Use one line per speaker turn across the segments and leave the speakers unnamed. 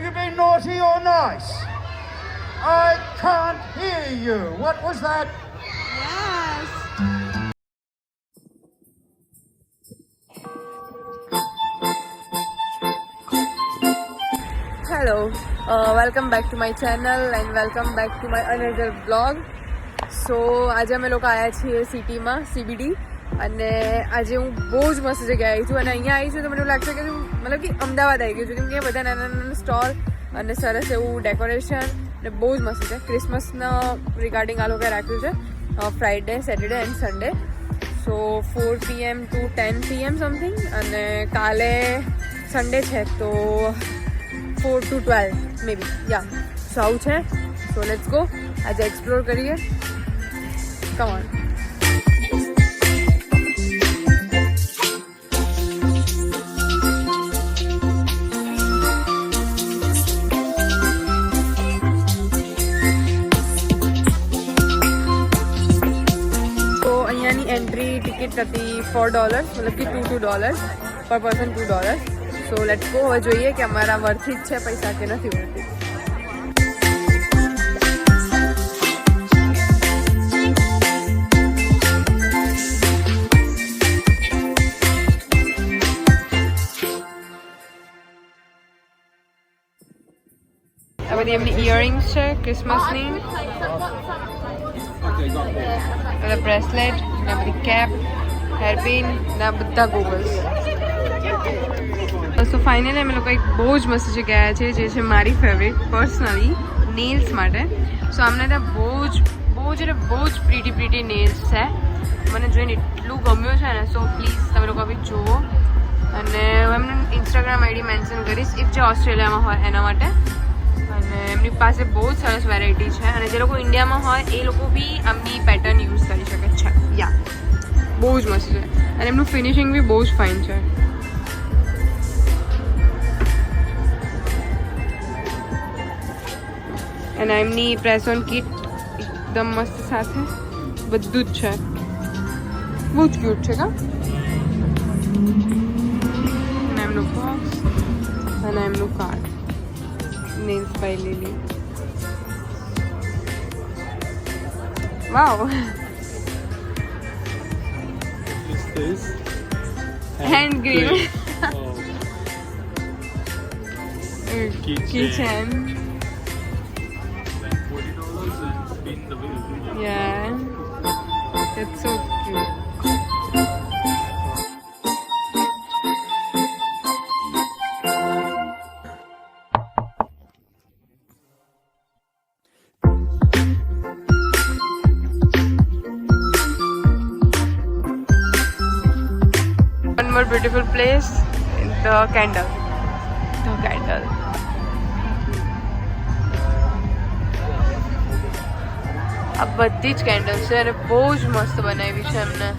Have you been naughty or nice? I can't hear you. What was that?
Yes. Hello, welcome back to my channel and welcome back to my another vlog. So આજે અમે લોકો આવ્યા છીએ સિટીમાં CBD અને આજે હું બહુ જ મસ્ત જગ્યાએ આવી છું અને અહીંયા આવી છું તો મને એવું લાગશે કે મતલબ કે અમદાવાદ આવી ગયું છું કેમ કે બધા નાના નાના સ્ટોલ અને સરસ એવું ડેકોરેશન ને બહુ જ મસ્ત છે. ક્રિસમસના રિગાર્ડિંગ આ લોકોએ રાખ્યું છે Friday Saturday and Sunday. So 4 PM to 10 PM something અને કાલે સન્ડે છે તો 4 to 12 May B yeah. So આવું છે. સો લેટ્સ ગો આજે એક્સપ્લોર કરીએ. Come on. એન્ટ્રી ટિકિટ હતી $4 મતલબ કે $2 પર પર્સન $2. So let's go. હવે જોઈએ કે અમારા વર્થી જ છે પૈસા કે નથી વર્થી. આ બધી એમની ઇયરિંગ્સ છે ક્રિસમસની, બ્રેસલેટ ને બધી કેપ, હેરપિન ને આ બધા ગોગલ્સ. તો ફાઇનલી અમે લોકો એક બહુ જ મસ્ત જગ્યાએ છે જે છે મારી ફેવરેટ પર્સનલી નેલ્સ માટે. સો આમને ત્યાં બહુ જ પ્રીટી નેલ્સ છે. મને જોઈને એટલું ગમ્યું છે ને. સો પ્લીઝ તમે લોકો બી જુઓ અને હું એમને ઇન્સ્ટાગ્રામ આઈડી મેન્શન કરીશ ઇફ જે ઓસ્ટ્રેલિયામાં હોય એના માટે. અને એમની પાસે બહુ જ સરસ વેરાયટી છે અને જે લોકો ઇન્ડિયામાં હોય એ લોકો બી આમની પેટર્ન યુઝ કરી શકે છે. યા બહુ જ મસ્ત છે અને એમનું ફિનિશિંગ બી બહુ જ ફાઇન છે. અને એમની પ્રેસ ઓન કિટ એકદમ મસ્ત સાથે બધું જ છે. બહુ જ ક્યુટ છે કા. અને એમનું બોક્સ અને એમનું card Nails by Lily. Wow.
Is this
Hand cream.
Oh.
Keychain.
Like $40 and spin the wheel.
Yeah. That's so cute. More beautiful place, the candle. આ બધી જ કેન્ડલ છે અને બહુ જ મસ્ત બનાવી છે એમને.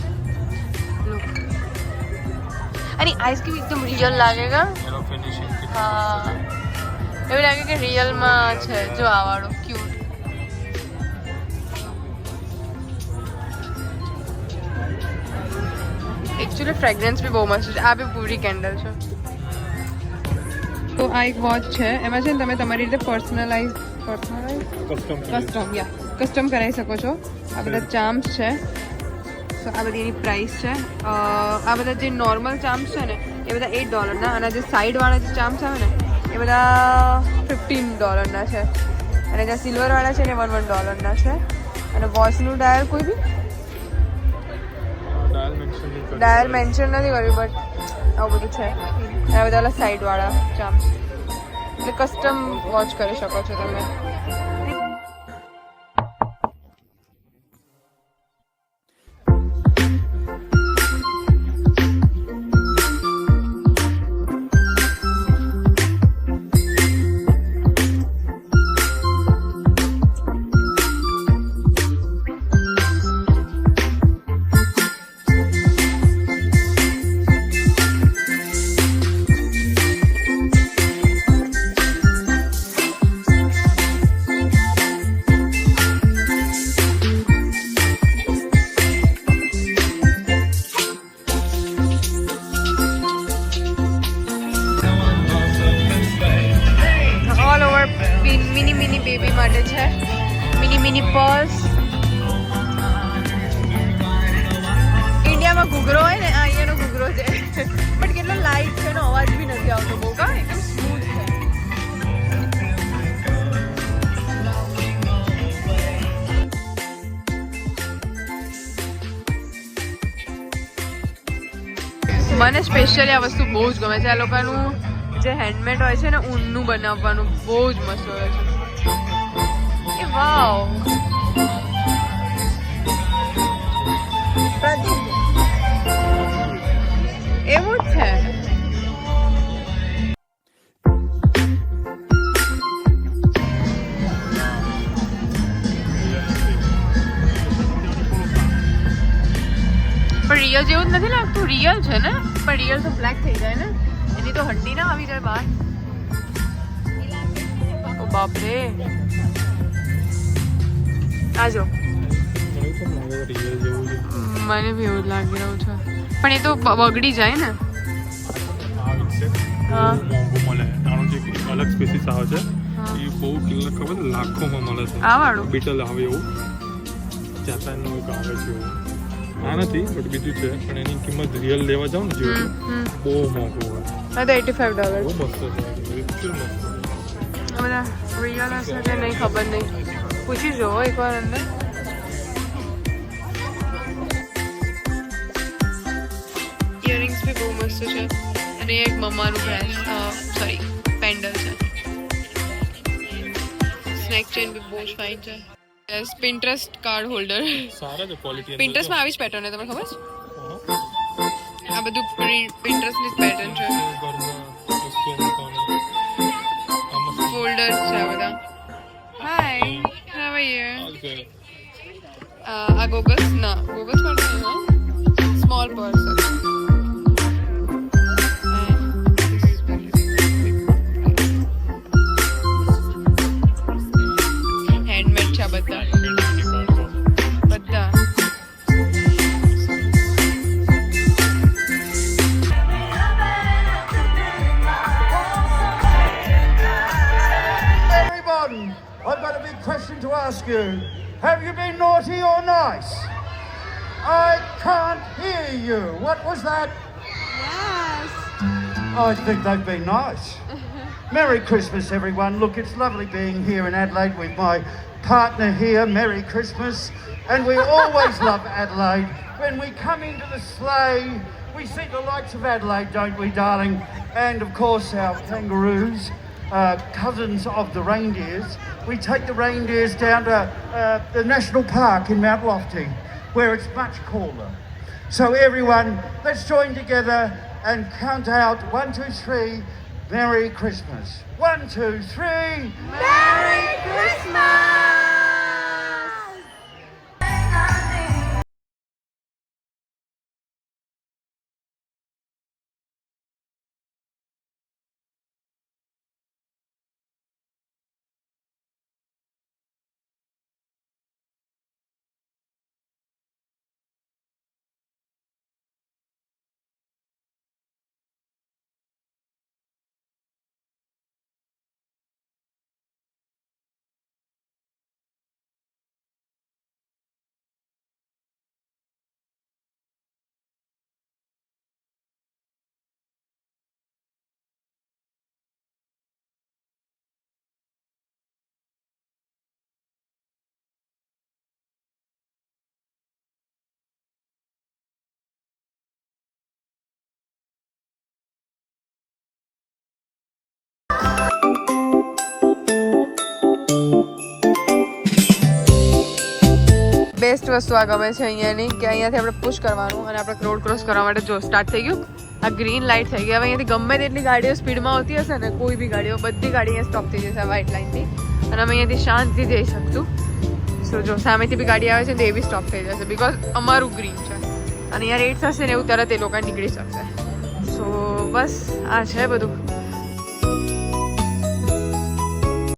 અને આઈસ્ક્રીમ એકદમ રિયલ લાગેગા. હા એવું લાગે કે રિયલમાં છે. જો આ વાળો ક્યુટ. એકચ્યુઅલી ફ્રેગ્રન્સ બી બહુ મસ્ત છે. આ બી પૂરી કેન્ડલ છે. તો આ એક વોચ છે. એમાં છે ને તમે તમારી રીતે કસ્ટમ કરાવી શકો છો. આ બધા ચાર્મ્સ છે. સો આ બધી એની પ્રાઇસ છે. આ બધા જે નોર્મલ ચાર્મ્સ છે ને એ બધા $8 અને જે સાઈડવાળા જે ચાર્મ્સ આવે ને એ બધા $15 છે. અને જે સિલ્વરવાળા છે ને $1 છે. અને વોચનું ડાયલ કોઈ બી ડાયલ મેન્શન નથી કર્યું બટ આવું બધું છે. અને આ બધા સાઈડવાળા ચાર્મ્સ એટલે કસ્ટમ વોચ કરી શકો છો તમે. માટે છે મિની પર્સ. ઇન્ડિયામાં ઘૂઘરો હોય ને અહીંયાનો ઘૂઘરો છે બટ કેટલો લાઇટ છે એનો અવાજ બી નથી આવતો બહુ કા એકદમ સ્મૂથ છે. મને સ્પેશિયલી આ વસ્તુ બહુ જ ગમે છે. આ લોકોનું જે હેન્ડમેડ હોય છે ને ઊનનું બનાવવાનું બહુ જ મસ્ત હોય છે. એ વાવ એવું જ છે. પણ રિયલ જેવું જ નથી લાગતું. રિયલ છે ને પણ રિયલ તો બ્લેક થઈ જાય ને એની તો હંડી ના આવી જાય બહાર. ઓ બાપરે આજો મને બી એવું જ લાગી રહ્યું છે પણ એ તો બગડી જાય ને. હા
અલગ સ્પેસીસ આવે છે એ બહુ ખબર લાખોમાં મળે છે.
આ વાળું
બીટલ આવે એવું જાપાનનું એક આવે છે એવું. આ નથી બટ બીજું છે પણ એની કિંમત રિયલ લેવા જાવ ને જેવું બહુ મોંઘું હોય.
હા તો $85.
બહુ મસ્ત છે એકચ્યુઅલ મસ્ત.
બધા રિયલ હશે કે નહીં ખબર નહીં. પૂછી જુઓ એકવાર અંદર. ઇયરિંગ્સ બી બહુ મસ્ત છે અને એક મમ્માનું સોરી પેન્ડલ છે. સ્નેક ચેન બી બહુ જ ફાઇન છે. પિન્ટરેસ્ટ કાર્ડ હોલ્ડર
સારા છે ક્વોલિટી.
પિન્ટરેસ્ટમાં આવી જ પેટર્ન છે તમને ખબર છે? આ બધું પિન્ટરેસ્ટની જ પેટર્ન છે. ફોલ્ડર્સ છે આ બધા. હાય હાવ આર યુ? આ ગોગલ્સ ના ગોગલ્સ માટે સ્મોલ પર્સ. હેન્ડમેડ છે આ બધા.
I've got a big question to ask you. Have you been naughty or nice? I can't hear you. What was that?
Yes.
I think they've been nice. Merry Christmas, everyone. Look, it's lovely being here in Adelaide with my partner here. Merry Christmas. And we always love Adelaide. When we come into the sleigh, we see the lights of Adelaide, don't we, darling? And, of course, our kangaroos. Cousins of the reindeers. We take the reindeers down to the national park in Mount Lofty, where it's much cooler. So everyone, let's join together and count out 1, 2, 3. Merry Christmas. 1, 2, 3.
Merry Christmas. Best વસ્તુ આ ગમે છે અહીંયાની કે અહીંયાથી આપણે push કરવાનું અને આપણે રોડ ક્રોસ કરવા માટે જો સ્ટાર્ટ થઈ ગયું. આ ગ્રીન લાઇટ થઈ ગઈ. હવે અહીંયાથી ગમે તેટલી ગાડીઓ સ્પીડમાં આવતી હશે ને કોઈ બી ગાડીઓ બધી ગાડી અહીંયા સ્ટોપ થઈ જશે વ્હાઇટ લાઇનથી અને અમે અહીંયાથી શાંતિથી જઈ શકશું. સો જો સામેથી બી ગાડી આવે છે તો એ બી સ્ટોપ થઈ જશે બિકોઝ અમારું ગ્રીન છે અને અહીંયા રેડ થશે ને એવું તરત એ લોકો નીકળી શકશે. સો બસ આ છે બધું.